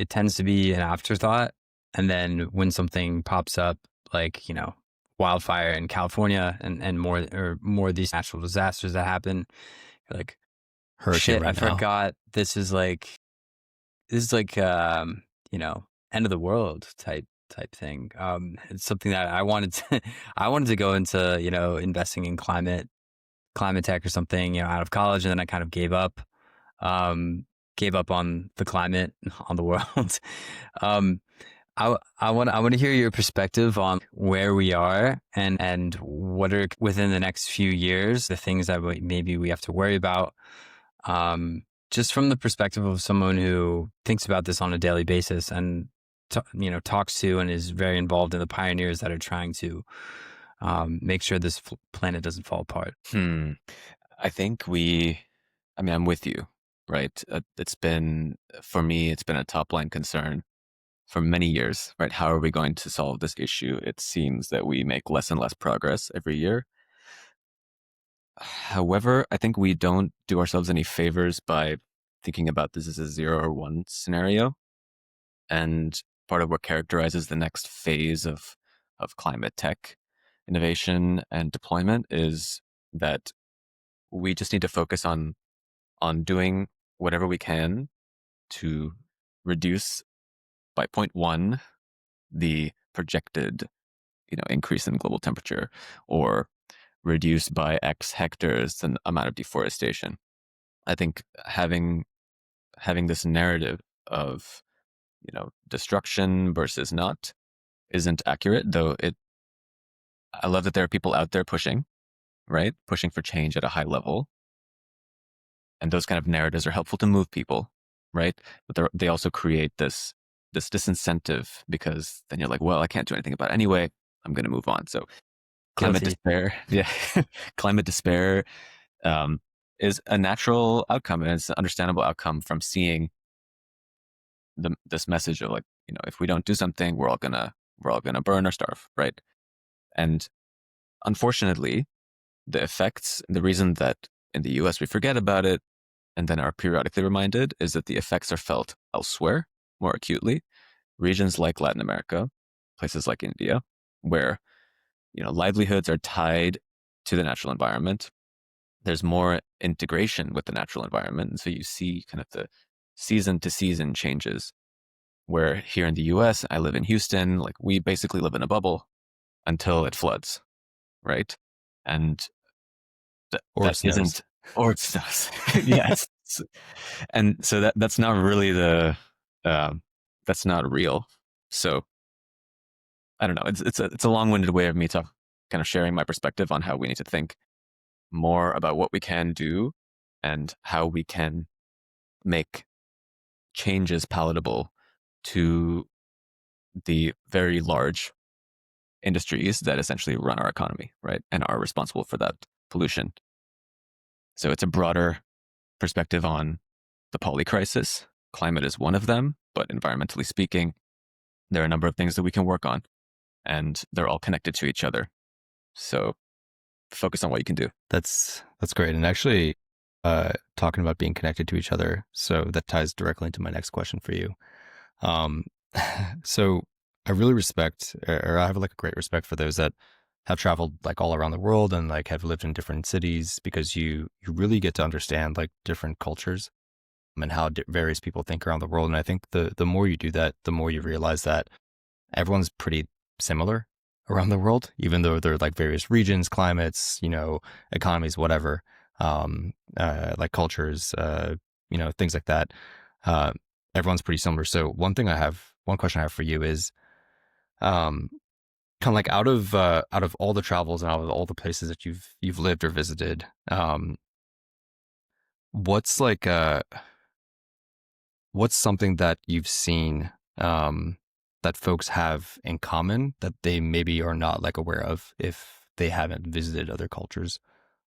tends to be an afterthought. And then when something pops up, like, wildfire in California and more of these natural disasters that happen, you're like, Hurricane shit, I right now. forgot this is like end of the world type thing. It's something that I wanted to I wanted to go into, investing in climate tech or something, out of college, and then I kind of gave up on the climate, on the world. um, I want to hear your perspective on where we are, and what are within the next few years the things that maybe we have to worry about. Just from the perspective of someone who thinks about this on a daily basis, and talks to and is very involved in the pioneers that are trying to make sure this planet doesn't fall apart. I think I'm with you, right? For me, it's been a top line concern for many years, right? How are we going to solve this issue? It seems that we make less and less progress every year. However, I think we don't do ourselves any favors by thinking about this as a 0 or 1 scenario. And part of what characterizes the next phase of climate tech innovation and deployment is that we just need to focus on doing whatever we can to reduce by 0.1 the projected increase in global temperature, or reduce by X hectares the amount of deforestation. I think having this narrative of destruction versus not isn't accurate, though I love that there are people out there pushing, right? Pushing for change at a high level. And those kind of narratives are helpful to move people, right? But they also create this disincentive, because then you're like, well, I can't do anything about it anyway. I'm going to move on. So climate Guilty. despair, yeah, climate despair is a natural outcome, and it's an understandable outcome from seeing this message of like, if we don't do something, we're all gonna burn or starve, right? And unfortunately, the reason that in the US we forget about it and then are periodically reminded, is that the effects are felt elsewhere more acutely. Regions like Latin America, places like India, where livelihoods are tied to the natural environment. There's more integration with the natural environment, and so you see kind of the season to season changes. Where here in the US, I live in Houston, like we basically live in a bubble until it floods, right? And Or that it snows. isn't, or it snows. Yes. And so that's not really that's not real. So I don't know. It's a long-winded way of me kind of sharing my perspective on how we need to think more about what we can do and how we can make changes palatable to the very large industries that essentially run our economy, right? And are responsible for that pollution. So it's a broader perspective on the poly crisis. Climate is one of them, but environmentally speaking, there are a number of things that we can work on, and they're all connected to each other. So focus on what you can do. That's great. And actually, talking about being connected to each other, so that ties directly into my next question for you. So I really respect, or I have like a great respect for those that have traveled like all around the world and like have lived in different cities, because you really get to understand like different cultures and how various people think around the world. And I think the more you do that, the more you realize that everyone's pretty similar. around the world, even though they're like various regions, climates, economies, whatever, like cultures, things like that. Uh, Everyone's pretty similar. So one question I have for you is, um, kind of like out of all the travels and out of all the places that you've lived or visited, what's like what's something that you've seen that folks have in common that they maybe are not like aware of if they haven't visited other cultures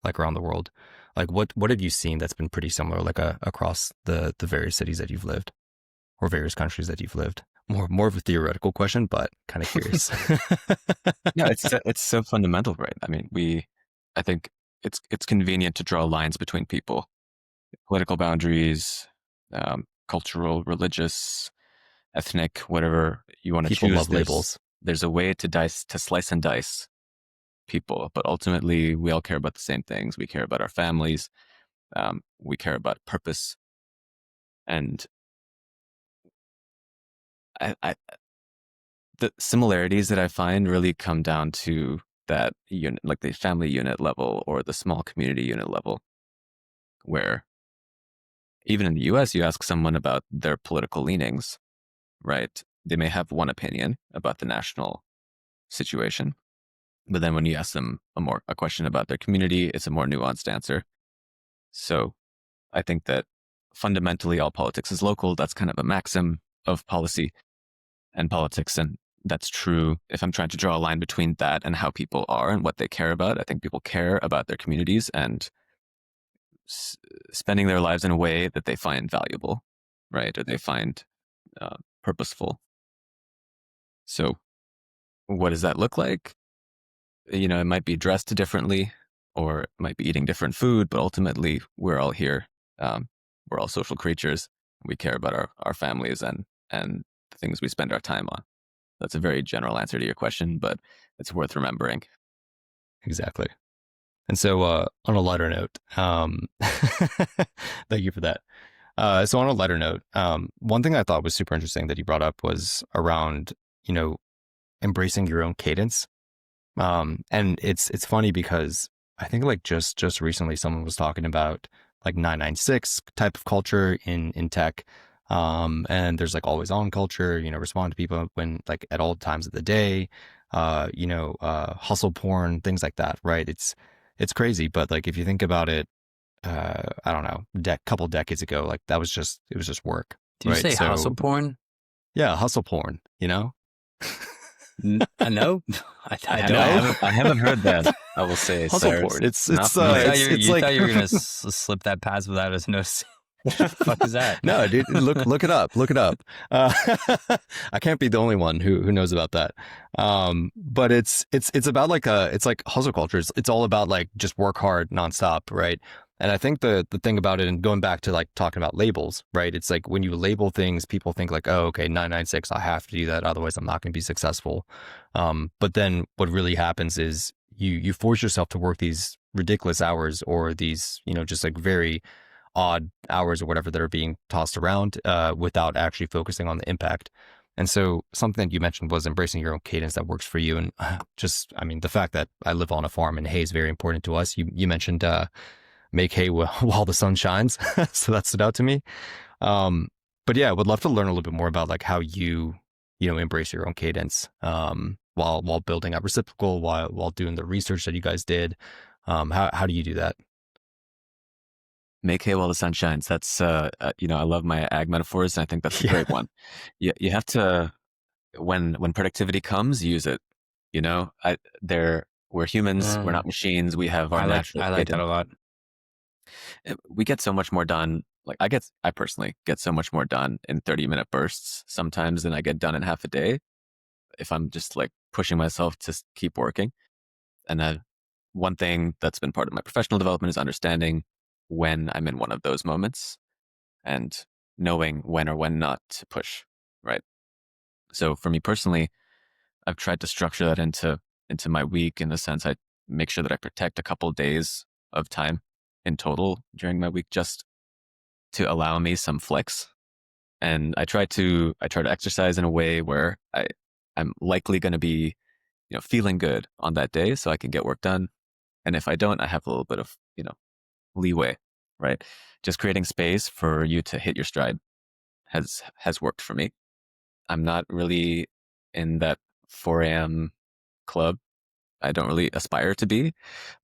like around the world? Like what have you seen that's been pretty similar like across the various cities that you've lived or various countries that you've lived? More of a theoretical question, but kind of curious. Yeah, it's so fundamental, right? I mean, I think it's convenient to draw lines between people, political boundaries, cultural, religious, ethnic, whatever you want to People choose. love labels. There's a way to slice and dice people, but ultimately we all care about the same things. We care about our families. We care about purpose, and the similarities that I find really come down to that unit, like the family unit level or the small community unit level, where even in the US, you ask someone about their political leanings, right? They may have one opinion about the national situation, but then when you ask them a question about their community, it's a more nuanced answer. So I think that fundamentally all politics is local. That's kind of a maxim of policy and politics. And that's true if I'm trying to draw a line between that and how people are and what they care about. I think people care about their communities and spending their lives in a way that they find valuable, right? Or they find purposeful. So what does that look like? It might be dressed differently or it might be eating different food, but ultimately we're all here. We're all social creatures. We care about our families and the things we spend our time on. That's a very general answer to your question, but it's worth remembering. Exactly. And so, on a lighter note, thank you for that. So on a lighter note, one thing I thought was super interesting that you brought up was around, embracing your own cadence. And it's funny because I think like just recently someone was talking about like 996 type of culture in tech. And there's like always on culture, respond to people when like at all times of the day, hustle porn, things like that, right? It's crazy, but like if you think about it, I don't know, couple decades ago, like it was just work. Did you right? say hustle porn? Yeah, hustle porn, I know. I don't. I haven't heard that. I will say hustle Cyrus. porn. It's you like thought you were gonna slip that past without us noticing. What the fuck is that? No, dude, look it up. Look it up. I can't be the only one who knows about that. But it's about like it's like hustle culture. It's all about like just work hard nonstop, right? And I think the thing about it, and going back to like talking about labels, right? It's like when you label things, people think like, oh, okay, 996, I have to do that, otherwise I'm not going to be successful. But then what really happens is you force yourself to work these ridiculous hours or these, just like very odd hours or whatever that are being tossed around without actually focusing on the impact. And so something that you mentioned was embracing your own cadence that works for you. And the fact that I live on a farm and hay is very important to us. You mentioned make hay while the sun shines. So that stood out to me. But yeah, I would love to learn a little bit more about like how you embrace your own cadence while building up Reciprocal, while doing the research that you guys did. How do you do that? Make hay while the sun shines. That's I love my ag metaphors, and I think that's a great one. You have to, when productivity comes, use it. We're humans. We're not machines. We have our natural. I like that a lot. We get so much more done. Like I personally get so much more done in 30-minute bursts sometimes than I get done in half a day if I'm just like pushing myself to keep working. And one thing that's been part of my professional development is understanding when I'm in one of those moments and knowing when or when not to push, right? So for me personally, I've tried to structure that into my week in the sense I make sure that I protect a couple of days of time in total during my week just to allow me some flex. And I try to exercise in a way where I'm likely going to be feeling good on that day so I can get work done. And if I don't, I have a little bit of, leeway, right? Just creating space for you to hit your stride has worked for me. I'm not really in that 4 a.m. club. I don't really aspire to be,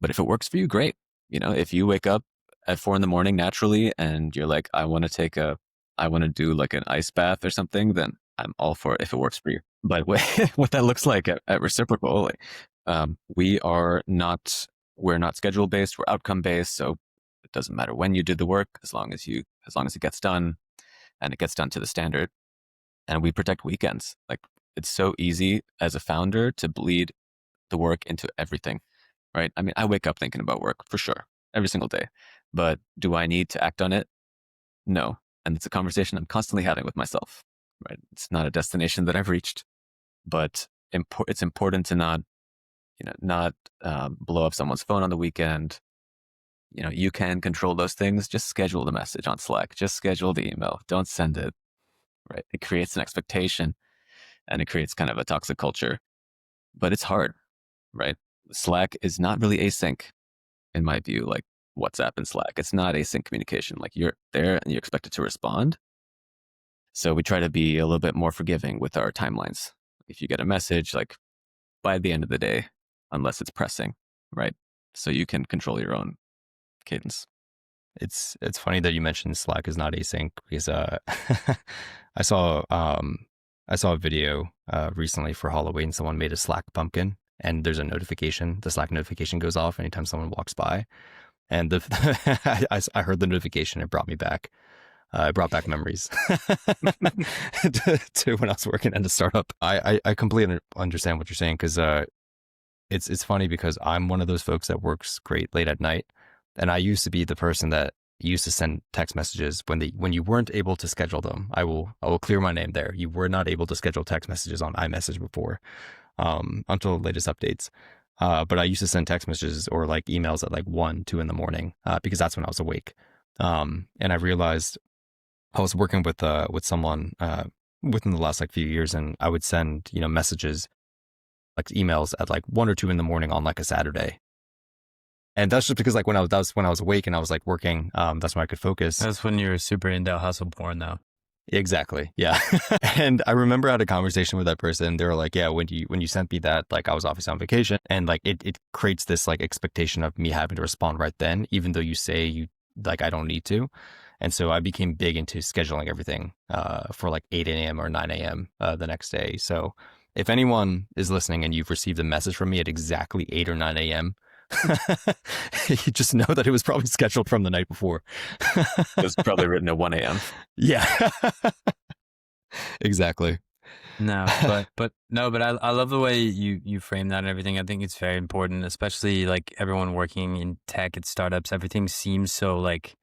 but if it works for you, great. If you wake up at 4 a.m. naturally and you're like, I want to do like an ice bath or something, then I'm all for it if it works for you. But what that looks like at Reciprocal, we're not schedule based, we're outcome based. So it doesn't matter when you do the work, as long as it gets done and it gets done to the standard. And we protect weekends. Like, it's so easy as a founder to bleed the work into everything, right? I mean, I wake up thinking about work for sure every single day, but do I need to act on it? No. And it's a conversation I'm constantly having with myself, right? It's not a destination that I've reached, but it's important to not blow up someone's phone on the weekend. You can control those things. Just schedule the message on Slack. Just schedule the email. Don't send it, right? It creates an expectation and it creates kind of a toxic culture, but it's hard, right? Slack is not really async in my view, like WhatsApp and Slack. It's not async communication. Like, you're there and you're expected to respond. So we try to be a little bit more forgiving with our timelines. If you get a message, like, by the end of the day, unless it's pressing, right? So you can control your own cadence. It's funny that you mentioned Slack is not async, because I saw a video recently for Halloween. Someone made a Slack pumpkin, and there's a notification. The Slack notification goes off anytime someone walks by, and I heard the notification. It brought me back. It brought back memories to when I was working at a startup. I completely understand what you're saying, because it's funny because I'm one of those folks that works great late at night. And I used to be the person that used to send text messages when you weren't able to schedule them. I will clear my name there. You were not able to schedule text messages on iMessage before, until the latest updates. But I used to send text messages or like emails at like 1, 2 in the morning, because that's when I was awake. And I realized I was working with someone within the last like few years, and I would send messages, like emails, at like 1 or 2 in the morning on like a Saturday. And that's just because like when I was awake and I was like working, that's when I could focus. That's when you were super into hustle porn, though. Exactly. Yeah. And I remember I had a conversation with that person. They were like, yeah, when you sent me that, like, I was obviously on vacation, and like it creates this like expectation of me having to respond right then, even though you say I don't need to. And so I became big into scheduling everything for like 8 a.m. or 9 a.m. The next day. So if anyone is listening and you've received a message from me at exactly 8 or 9 a.m., you just know that it was probably scheduled from the night before. It was probably written at 1 a.m. Yeah. Exactly. No, but I love the way you frame that and everything. I think it's very important, especially like everyone working in tech at startups. Everything seems so like,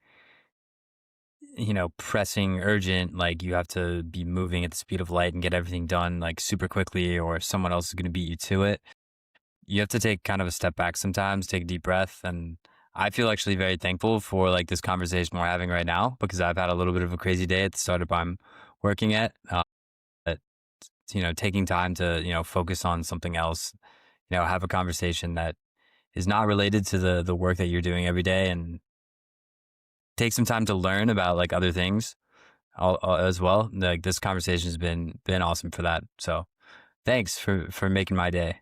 pressing, urgent. Like, you have to be moving at the speed of light and get everything done like super quickly, or someone else is going to beat you to it. You have to take kind of a step back sometimes, take a deep breath. And I feel actually very thankful for like this conversation we're having right now, because I've had a little bit of a crazy day at the startup I'm working at. But, taking time to, focus on something else, have a conversation that is not related to the work that you're doing every day, and take some time to learn about like other things as well. Like, this conversation has been awesome for that. So thanks for making my day.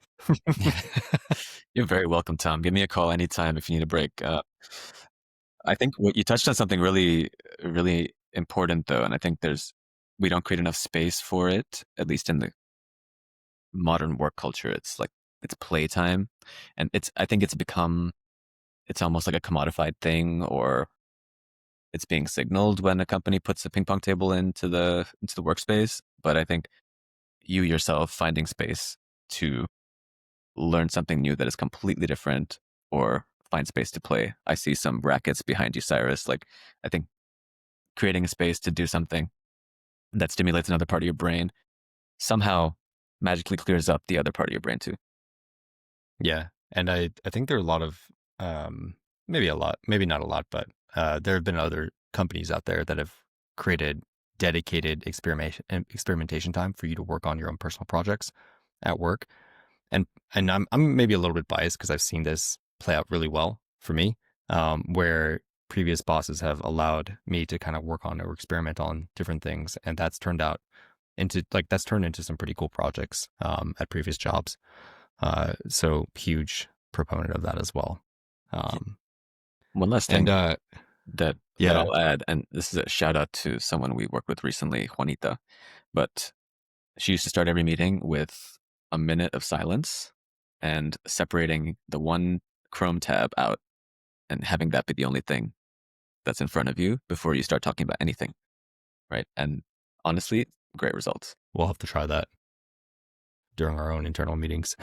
You're very welcome, Tom. Give me a call anytime if you need a break. I think what you touched on something really, really important, though, and I think we don't create enough space for it, at least in the modern work culture. It's like, it's playtime, and I think it's almost like a commodified thing, or it's being signaled when a company puts a ping pong table into the workspace. But I think you yourself finding space to learn something new that is completely different, or find space to play. I see some brackets behind you, Cyrus. Like, I think creating a space to do something that stimulates another part of your brain somehow magically clears up the other part of your brain too. Yeah. And I think there are a lot of, maybe not a lot, but there have been other companies out there that have created dedicated experimentation time for you to work on your own personal projects at work. and I'm maybe a little bit biased because I've seen this play out really well for me, where previous bosses have allowed me to kind of work on or experiment on different things, and that's turned into some pretty cool projects at previous jobs. So huge proponent of that as well. One last thing And that I'll add, and this is a shout out to someone we worked with recently, Juanita, but she used to start every meeting with a minute of silence and separating the one Chrome tab out and having that be the only thing that's in front of you before you start talking about anything, right? And honestly, great results. We'll have to try that during our own internal meetings.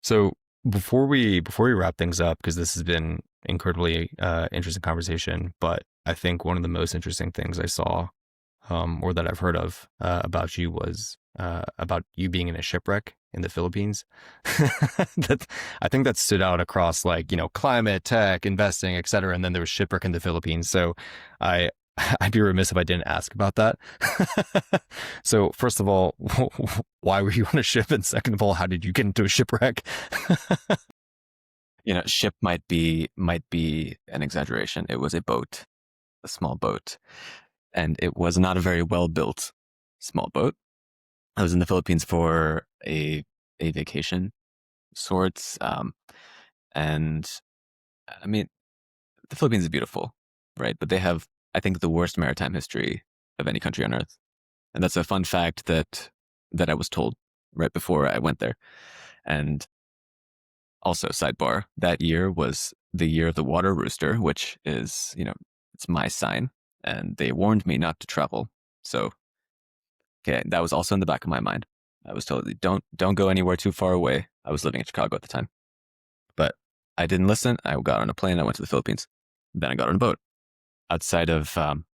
So before we wrap things up, because this has been incredibly interesting conversation, but I think one of the most interesting things I saw or that I've heard of about you was about you being in a shipwreck in the Philippines. I think that stood out across climate, tech, investing, et cetera. And then there was shipwreck in the Philippines. So I'd be remiss if I didn't ask about that. So first of all, why were you on a ship? And second of all, how did you get into a shipwreck? Ship might be an exaggeration. It was a boat, a small boat. And it was not a very well-built small boat. I was in the Philippines for a vacation sorts. And I mean, the Philippines is beautiful, right? But they have, I think, the worst maritime history of any country on earth. And that's a fun fact that I was told right before I went there. And also, sidebar, that year was the year of the water rooster, which is, it's my sign. And they warned me not to travel. So, okay, that was also in the back of my mind. I was told, don't go anywhere too far away. I was living in Chicago at the time. But I didn't listen. I got on a plane. I went to the Philippines. Then I got on a boat outside of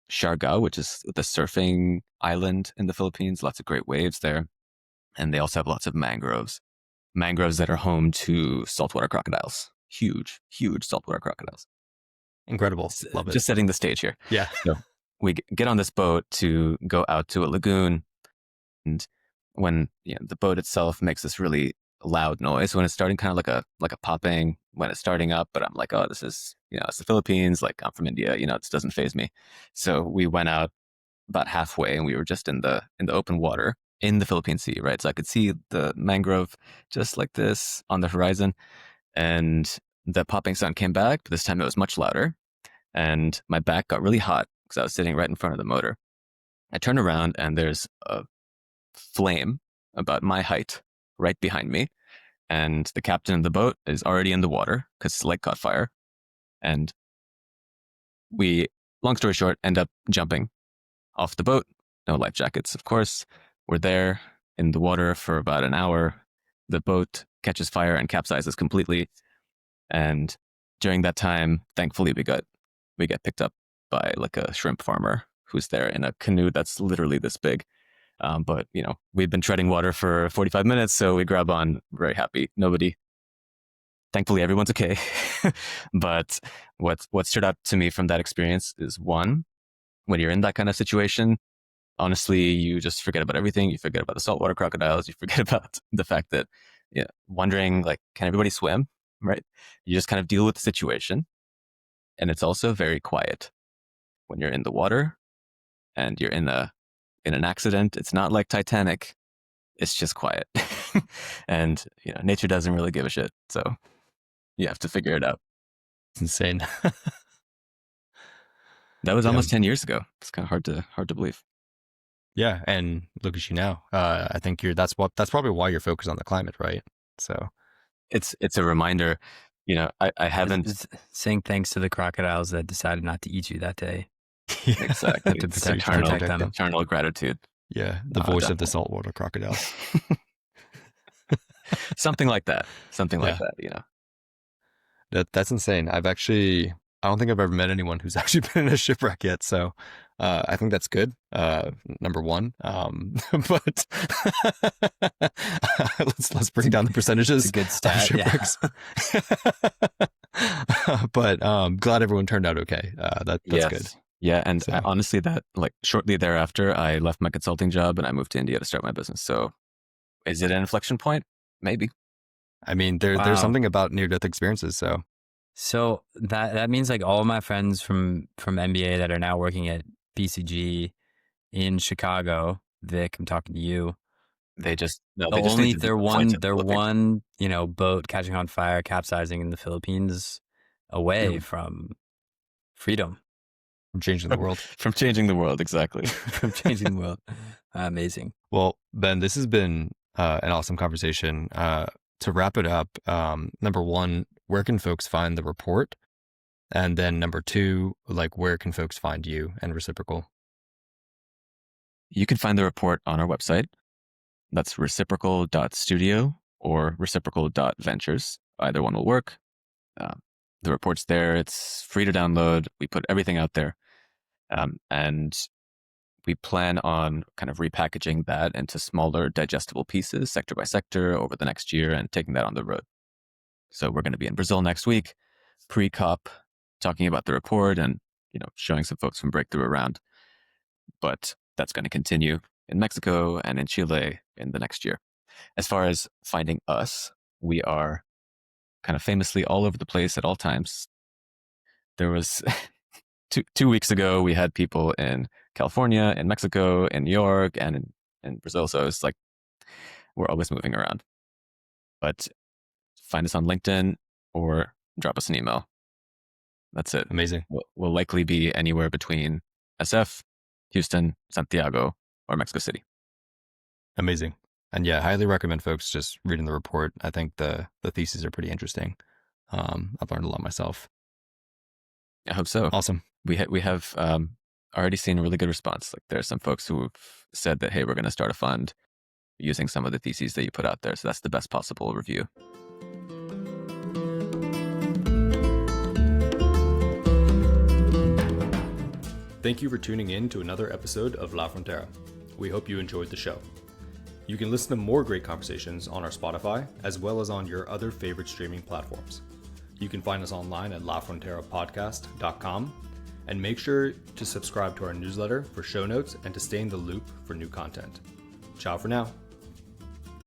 Siargao, which is the surfing island in the Philippines. Lots of great waves there. And they also have lots of mangroves. Mangroves that are home to saltwater crocodiles. Huge, huge saltwater crocodiles. Incredible. Love it. Just setting the stage here. Yeah. So we get on this boat to go out to a lagoon. And when the boat itself makes this really loud noise, when it's starting kind of like a popping, when it's starting up, but I'm like, oh, this is, it's the Philippines. Like, I'm from India, this doesn't faze me. So we went out about halfway and we were just in the open water in the Philippine Sea, right? So I could see the mangrove just like this on the horizon. And the popping sound came back, but this time it was much louder. And my back got really hot because I was sitting right in front of the motor. I turn around and there's a flame about my height right behind me. And the captain of the boat is already in the water because his leg caught fire. And we, long story short, end up jumping off the boat. No life jackets, of course. We're there in the water for about an hour. The boat catches fire and capsizes completely. And during that time, thankfully, we get picked up by like a shrimp farmer who's there in a canoe that's literally this big. But we've been treading water for 45 minutes, so we grab on, very happy. Thankfully, everyone's okay. But what stood out to me from that experience is, one, when you're in that kind of situation, honestly, you just forget about everything. You forget about the saltwater crocodiles. You forget about the fact that, wondering, like, can everybody swim? Right? You just kind of deal with the situation. And it's also very quiet when you're in the water and you're in an accident. It's not like Titanic. It's just quiet. And, nature doesn't really give a shit. So you have to figure it out. It's insane. That was almost 10 years ago. It's kind of hard to believe. Yeah. And look at you now. I think that's probably why you're focused on the climate, right? So it's a reminder, I haven't saying thanks to the crocodiles that decided not to eat you that day. Yeah, exactly. To protect them. Eternal gratitude. Yeah. The voice definitely of the saltwater crocodile. Something like that. That's insane. I don't think I've ever met anyone who's actually been in a shipwreck yet. So I think that's good. Number one. But let's bring down the percentages. It's a good stat. Shipwrecks. Yeah. But glad everyone turned out okay. That's good. Yeah, and So- honestly, that like shortly thereafter, I left my consulting job and I moved to India to start my business. So, is it an inflection point? Maybe. I mean, there's Wow. something about near-death experiences. So that means like all of my friends from MBA that are now working at BCG in Chicago, Vic, I'm talking to you. They just no. The They just need only to their point to one the their Philippines. one boat catching on fire, capsizing in the Philippines, away Mhm. from freedom, I'm changing the world. From changing the world, exactly. from changing the world. Amazing. Well, Ben, this has been an awesome conversation. To wrap it up, number one, where can folks find the report? And then number two, like where can folks find you and Reciprocal? You can find the report on our website. That's reciprocal.studio or reciprocal.ventures. Either one will work. The report's there. It's free to download. We put everything out there. And we plan on kind of repackaging that into smaller digestible pieces, sector by sector, over the next year and taking that on the road. So we're going to be in Brazil next week, pre-COP, talking about the report and showing some folks from Breakthrough around. But that's going to continue in Mexico and in Chile in the next year. As far as finding us, we are kind of famously all over the place at all times. There was two weeks ago, we had people in California, in Mexico, in New York, and in Brazil. So it's like we're always moving around. But find us on LinkedIn or drop us an email. That's it. Amazing. We'll likely be anywhere between SF, Houston, Santiago, or Mexico City. Amazing. And yeah, highly recommend folks just reading the report. I think the theses are pretty interesting. I've learned a lot myself. I hope so. Awesome. We have already seen a really good response. Like there are some folks who have said that, hey, we're going to start a fund using some of the theses that you put out there. So that's the best possible review. Thank you for tuning in to another episode of La Frontera. We hope you enjoyed the show. You can listen to more great conversations on our Spotify, as well as on your other favorite streaming platforms. You can find us online at lafronterapodcast.com, and make sure to subscribe to our newsletter for show notes and to stay in the loop for new content. Ciao for now.